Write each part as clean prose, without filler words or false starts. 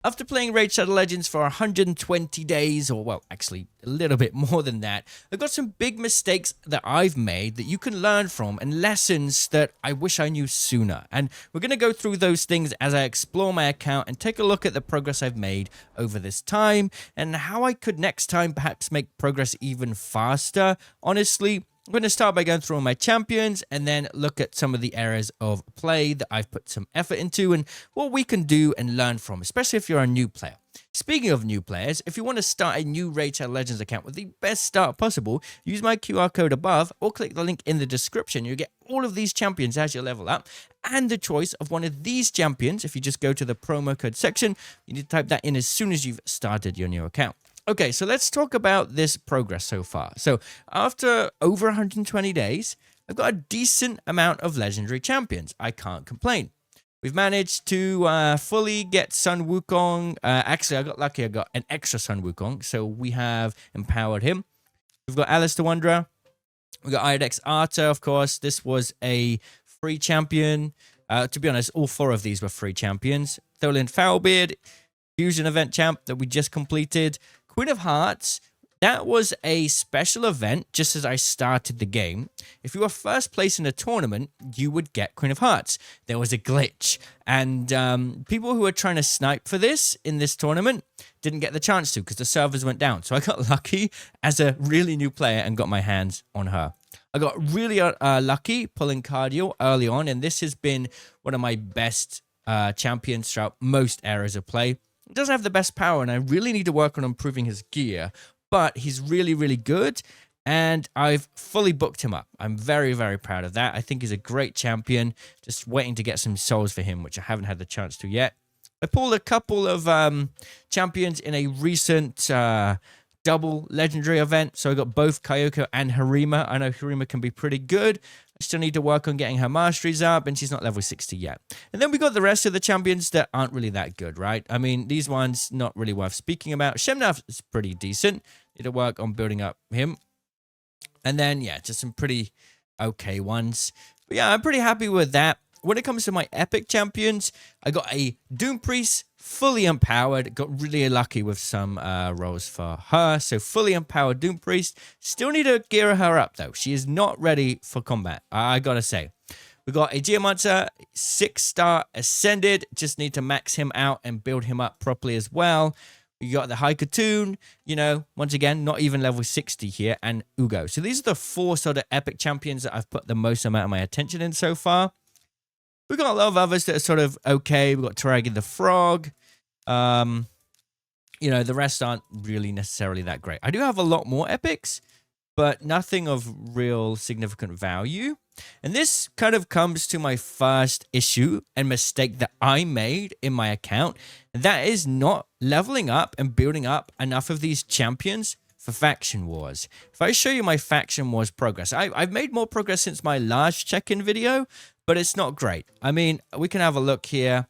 After playing Raid Shadow Legends for 120 days, or well, actually a little bit more than that, I've got some big mistakes that I've made that you can learn from and lessons that I wish I knew sooner. And we're going to go through those things as I explore my account and take a look at the progress I've made over this time and how I could next time perhaps make progress even faster. Honestly, I'm going to start by going through all my champions and then look at some of the areas of play that I've put some effort into and what we can do and learn from, especially if you're a new player. Speaking of new players, if you want to start a new Raid Shadow Legends account with the best start possible, use my QR code above or click the link in the description. You'll get all of these champions as you level up and the choice of one of these champions. If you just go to the promo code section, you need to type that in as soon as you've started your new account. Okay, so let's talk about this progress so far. So after over 120 days, I've got a decent amount of legendary champions. I can't complain. We've managed to fully get Sun Wukong. Actually, I got lucky. I got an extra Sun Wukong, so we have empowered him. We've got Alistair Wanderer. We've got Iodex Arta, of course. This was a free champion. To be honest, all four of these were free champions. Tholin Foulbeard, Fusion event champ that we just completed. Queen of Hearts, that was a special event just as I started the game. If you were first place in a tournament, you would get Queen of Hearts. There was a glitch, and people who were trying to snipe for this in this tournament didn't get the chance to because the servers went down. So I got lucky as a really new player and got my hands on her. I got really lucky pulling Cardio early on, and this has been one of my best champions throughout most areas of play. He doesn't have the best power, and I really need to work on improving his gear, but he's really, really good, and I've fully booked him up. I'm very, very proud of that. I think he's a great champion, just waiting to get some souls for him, which I haven't had the chance to yet. I pulled a couple of champions in a recent double legendary event, so I got both Kyoko and Harima. I know Harima can be pretty good. I still need to work on getting her masteries up, and she's not level 60 yet. And then we got the rest of the champions that aren't really that good, right? I mean, these ones not really worth speaking about. Shemnath is pretty decent. Need to work on building up him. And then, yeah, just some pretty okay ones. But yeah, I'm pretty happy with that. When it comes to my epic champions, I got a Doom Priest, fully empowered. Got really lucky with some rolls for her. So fully empowered Doom Priest. Still need to gear her up, though. She is not ready for combat, I gotta say. We got a Geomancer, 6-star Ascended. Just need to max him out and build him up properly as well. We got the Haikatoon, you know, once again, not even level 60 here, and Uugo. So these are the four sort of epic champions that I've put the most amount of my attention in so far. We've got a lot of others that are sort of okay. We've got Taragi the Frog. You know, the rest aren't really necessarily that great. I do have a lot more epics, but nothing of real significant value. And this kind of comes to my first issue and mistake that I made in my account. And that is not leveling up and building up enough of these champions for Faction Wars. If I show you my Faction Wars progress, I've made more progress since my last check-in video, but it's not great. I mean, we can have a look here.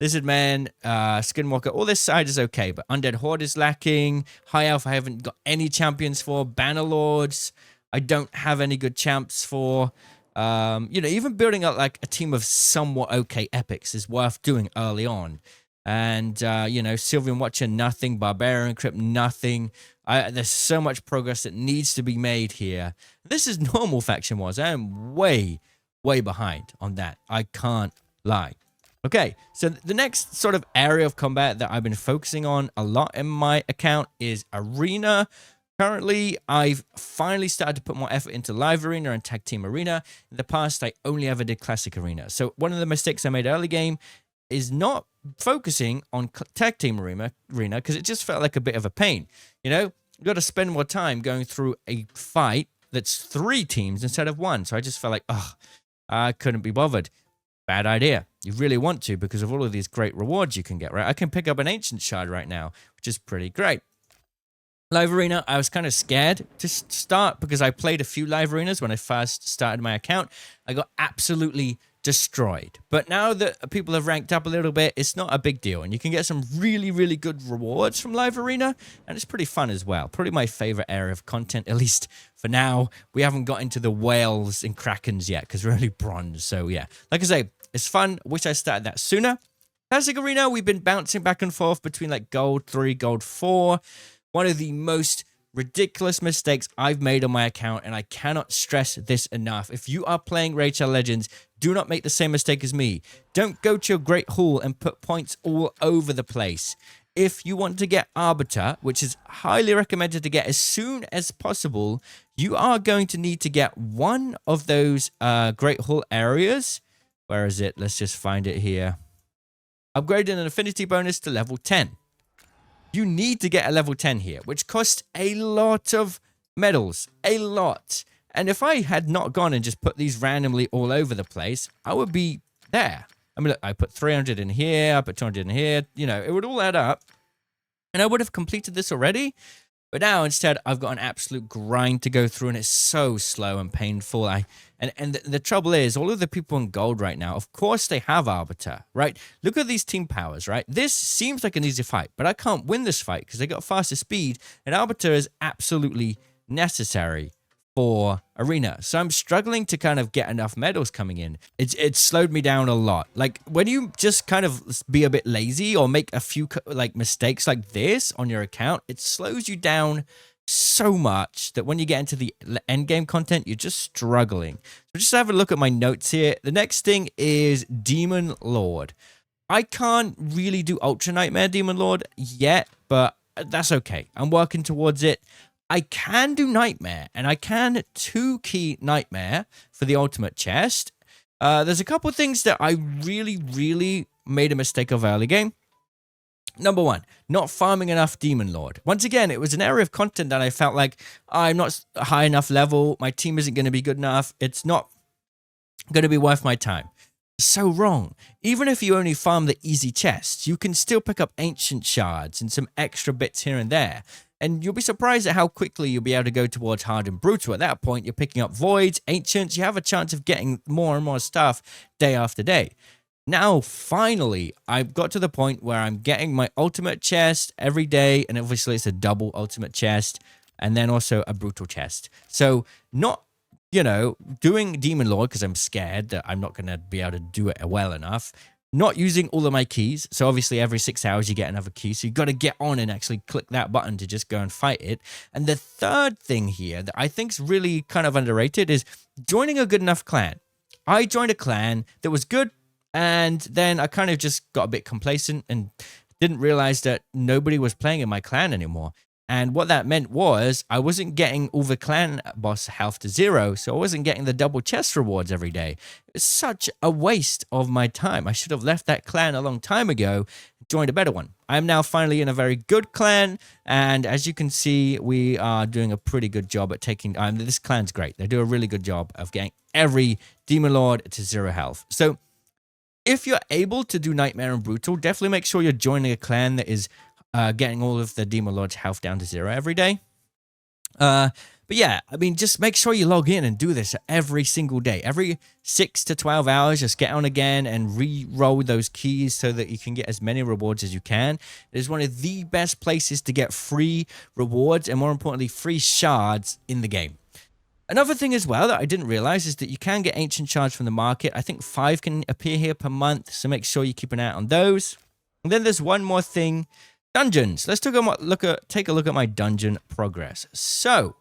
Lizardman, Skinwalker, all this side is okay, but Undead Horde is lacking. High Elf, I haven't got any champions for. Bannerlords, I don't have any good champs for. You know, even building up like a team of somewhat okay epics is worth doing early on. And, you know, Sylvan Watcher, nothing. Barbarian Crypt, nothing. There's so much progress that needs to be made here. This is normal Faction Wars. I am way behind on that. I can't lie. Okay, so the next sort of area of combat that I've been focusing on a lot in my account is Arena. Currently, I've finally started to put more effort into Live Arena and Tag Team Arena. In the past, I only ever did Classic Arena. So one of the mistakes I made early game is not focusing on Tag Team Arena because it just felt like a bit of a pain. You know, you got to spend more time going through a fight that's 3 teams instead of 1. So I just felt like, oh, I couldn't be bothered. Bad idea. You really want to because of all of these great rewards you can get, right? I can pick up an Ancient Shard right now, which is pretty great. Live Arena, I was kind of scared to start because I played a few Live Arenas when I first started my account. I got absolutely destroyed. But now that people have ranked up a little bit, it's not a big deal. And you can get some really, really good rewards from Live Arena. And it's pretty fun as well. Probably my favorite area of content, at least for now. We haven't got into the whales and krakens yet because we're only bronze. So yeah, like I say, it's fun. Wish I started that sooner. Classic Arena, we've been bouncing back and forth between like gold 3, gold 4. One of the most ridiculous mistakes I've made on my account, and I cannot stress this enough. If you are playing Raid Shadow Legends, do not make the same mistake as me. Don't go to your Great Hall and put points all over the place. If you want to get Arbiter, which is highly recommended to get as soon as possible, you are going to need to get one of those Great Hall areas. Where is it? Let's just find it here. Upgrading an affinity bonus to level 10. You need to get a level 10 here, which costs a lot of medals. A lot. And if I had not gone and just put these randomly all over the place, I would be there. I mean, look, I put 300 in here, I put 200 in here. You know, it would all add up. And I would have completed this already. But now, instead, I've got an absolute grind to go through, and it's so slow and painful. And the trouble is, all of the people in gold right now, of course, they have Arbiter, right? Look at these team powers, right? This seems like an easy fight, but I can't win this fight because they got faster speed, and Arbiter is absolutely necessary for Arena. So I'm struggling to kind of get enough medals coming in. It's slowed me down a lot. Like, when you just kind of be a bit lazy or make a few like mistakes like this on your account, it slows you down so much that when you get into the end game content, you're just struggling. So just have a look at my notes here. The next thing is Demon Lord. I can't really do Ultra Nightmare Demon Lord yet, but that's okay. I'm working towards it. I can do Nightmare, and I can 2-key Nightmare for the ultimate chest. There's a couple things that I really made a mistake of early game. Number one, not farming enough Demon Lord. Once again, it was an area of content that I felt like I'm not high enough level. My team isn't going to be good enough. It's not going to be worth my time. So wrong. Even if you only farm the easy chests, you can still pick up ancient shards and some extra bits here and there. And you'll be surprised at how quickly you'll be able to go towards hard and brutal. At that point, you're picking up voids, ancients. You have a chance of getting more and more stuff day after day. Now, finally, I've got to the point where I'm getting my ultimate chest every day. And obviously, it's a double ultimate chest. And then also a brutal chest. So, not, you know, doing Demon Lord because I'm scared that I'm not going to be able to do it well enough. Not using all of my keys. So obviously every 6 hours you get another key. So you've got to get on and actually click that button to just go and fight it. And the third thing here that I think is really kind of underrated is joining a good enough clan. I joined a clan that was good, and then I kind of just got a bit complacent and didn't realize that nobody was playing in my clan anymore. And what that meant was I wasn't getting all the clan boss health to 0, so I wasn't getting the double chest rewards every day. It's such a waste of my time. I should have left that clan a long time ago, joined a better one. I'm now finally in a very good clan, and as you can see, we are doing a pretty good job at taking... this clan's great. They do a really good job of getting every Demon Lord to 0 health. So if you're able to do Nightmare and Brutal, definitely make sure you're joining a clan that is... getting all of the Demon Lord's health down to 0 every day. But yeah, I mean, just make sure you log in and do this every single day. Every 6 to 12 hours, just get on again and re-roll those keys so that you can get as many rewards as you can. It is one of the best places to get free rewards and, more importantly, free shards in the game. Another thing as well that I didn't realize is that you can get ancient shards from the market. I think 5 can appear here per month, so make sure you keep an eye out on those. And then there's one more thing. Dungeons. Let's take a look at my dungeon progress. So,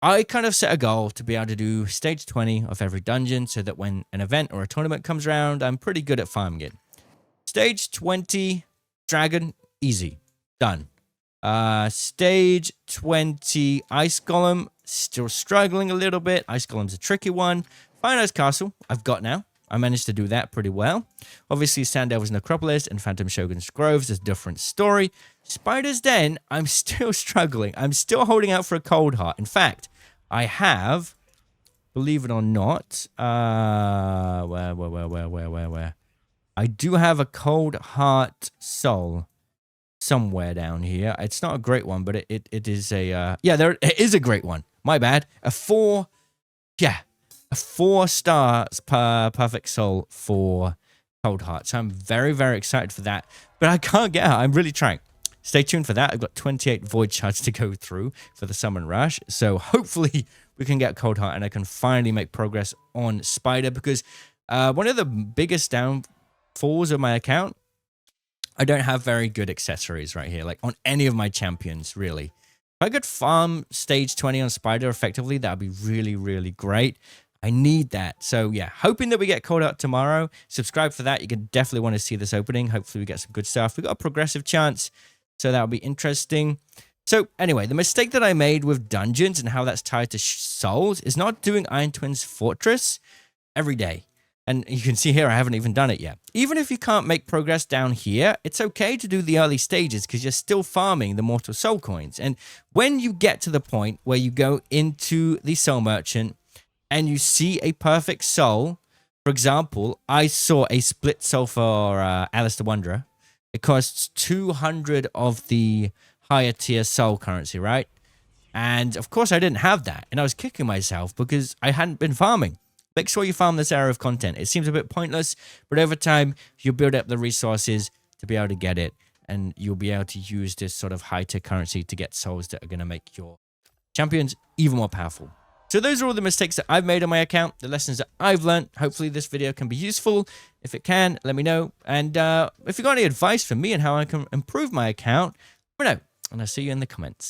I kind of set a goal to be able to do stage 20 of every dungeon so that when an event or a tournament comes around, I'm pretty good at farming it. Stage 20, Dragon, easy. Done. Stage 20, Ice Golem, still struggling a little bit. Ice Golem's a tricky one. Fine Ice Castle, I've got now. I managed to do that pretty well. Obviously, Sand Devil's Necropolis and Phantom Shogun's Groves is a different story. Spider's Den, I'm still struggling. I'm still holding out for a Cold Heart. In fact, I have, believe it or not, where? I do have a Cold Heart Soul somewhere down here. It's not a great one, but it is a, it is a great one. My bad. A 4-star Perfect Soul for Cold Heart. So I'm very, very excited for that. But I can't get out. I'm really trying. Stay tuned for that. I've got 28 Void Shards to go through for the Summon Rush. So hopefully we can get Cold Heart and I can finally make progress on Spider. Because one of the biggest downfalls of my account I don't have very good accessories right here, like on any of my champions, really. If I could farm stage 20 on Spider effectively, that would be really, really great. I need that. So yeah, hoping that we get called out tomorrow. Subscribe for that. You can definitely want to see this opening. Hopefully we get some good stuff. We got a progressive chance, so that'll be interesting. So anyway, the mistake that I made with dungeons and how that's tied to souls is not doing Iron Twins Fortress every day. And you can see here, I haven't even done it yet. Even if you can't make progress down here, it's okay to do the early stages because you're still farming the Mortal Soul coins. And when you get to the point where you go into the Soul Merchant and you see a perfect soul, for example, I saw a split soul for Alice the Wanderer. It costs 200 of the higher tier soul currency, right? And of course I didn't have that. And I was kicking myself because I hadn't been farming. Make sure you farm this area of content. It seems a bit pointless, but over time, you'll build up the resources to be able to get it, and you'll be able to use this sort of high-tech currency to get souls that are going to make your champions even more powerful. So those are all the mistakes that I've made on my account, the lessons that I've learned. Hopefully this video can be useful. If it can, let me know. And if you've got any advice for me on how I can improve my account, let me know, and I'll see you in the comments.